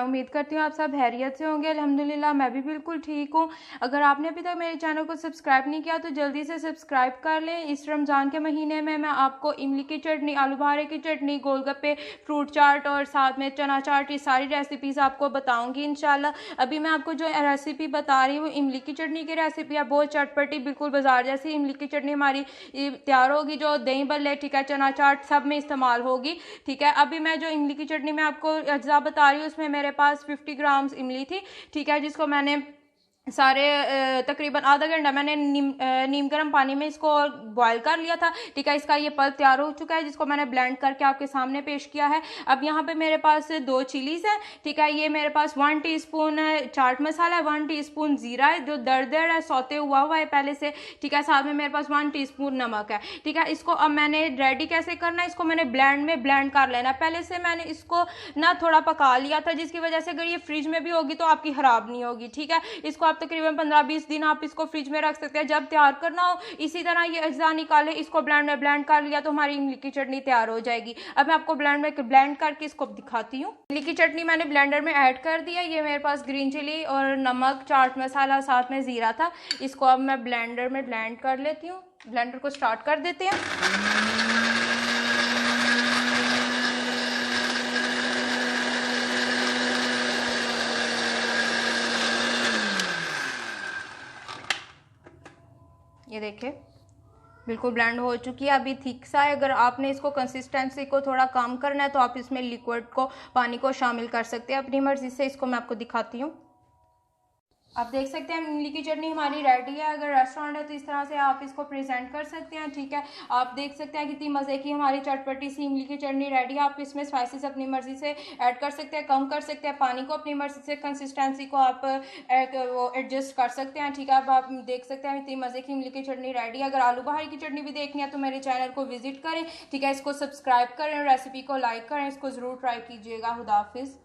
उम्मीद करती हूँ आप सब खैरियत से होंगे। अल्हम्दुलिल्लाह मैं भी बिल्कुल ठीक हूँ। अगर आपने अभी तक मेरे चैनल को सब्सक्राइब नहीं किया तो जल्दी से सब्सक्राइब कर लें। इस रमज़ान के महीने में मैं आपको इमली की चटनी, आलू बहारे की चटनी, गोलगप्पे, फ्रूट चाट और साथ में चना चाट, ये सारी रेसिपीज़ आपको बताऊँगी इंशाल्लाह। अभी मैं आपको जो रेसिपी बता रही हूँ इमली की चटनी की रेसिपी है, बहुत चटपटी, बिल्कुल बाजार जैसी इमली की चटनी हमारी तैयार होगी, जो दही भल्ले, ठीक है, चना चाट सब में इस्तेमाल होगी। ठीक है, अभी मैं जो इमली की चटनी में आपको अज्जा बता रही हूँ उसमें मेरे पास 50 ग्राम्स इमली थी। ठीक है, जिसको मैंने सारे तकरीबन आधा घंटा मैंने नीम गर्म पानी में इसको बॉयल कर लिया था। ठीक है, इसका ये पल्प तैयार हो चुका है, जिसको मैंने ब्लेंड करके आपके सामने पेश किया है। अब यहाँ पे मेरे पास 2 चिलीज है। ठीक है, ये मेरे पास 1 टीस्पून चाट मसाला है, 1 टीस्पून जीरा है जो दरदर है, सौते हुआ है पहले से। ठीक है, साथ में मेरे पास 1 टीस्पून नमक है। ठीक है, इसको अब मैंने रेडी कैसे करना है, इसको मैंने ब्लेंड कर लेना। पहले से मैंने इसको ना थोड़ा पका लिया था, जिसकी वजह से अगर ये फ्रिज में भी होगी तो आपकी खराब नहीं होगी। ठीक है, इसको तकरीबन 15-20 दिन आप इसको फ्रिज में रख सकते हैं, जब तैयार करना हो इसी तरह ये अज्जा निकाले, इसको ब्लेंड कर लिया तो हमारी इमली की चटनी तैयार हो जाएगी। अब मैं आपको ब्लेंड करके इसको दिखाती हूँ। इमली की चटनी मैंने ब्लेंडर में ऐड कर दिया। ये मेरे पास ग्रीन चिली और नमक, चाट मसाला, साथ में जीरा था। इसको अब मैं ब्लेंडर में ब्लेंड कर लेती हूँ। ब्लेंडर को स्टार्ट कर देते हैं। ये देखिए बिल्कुल ब्लेंड हो चुकी है। अभी थिक सा है। अगर आपने इसको कंसिस्टेंसी को थोड़ा कम करना है तो आप इसमें लिक्विड को, पानी को शामिल कर सकते हैं अपनी मर्जी से। इसको मैं आपको दिखाती हूँ। आप देख सकते हैं इमली की चटनी हमारी रेडी है। अगर रेस्टोरेंट है तो इस तरह से आप इसको प्रेजेंट कर सकते हैं। ठीक है, आप देख सकते हैं कितनी मज़े की हमारी चटपटी सी इमली की चटनी रेडी है। आप इसमें स्पाइसेस अपनी मर्जी से ऐड कर सकते हैं, कम कर सकते हैं, पानी को अपनी मर्जी से, कंसिस्टेंसी को आप वो एडजस्ट कर सकते हैं। ठीक है, अब आप देख सकते हैं इतनी मज़े की इमली की चटनी रेडी है। अगर आलू बहारी की चटनी भी देखनी है तो मेरे चैनल को विजिट करें। ठीक है, इसको सब्सक्राइब करें, रेसिपी को लाइक करें, इसको ज़रूर ट्राई कीजिएगा। खुदा हाफिज़।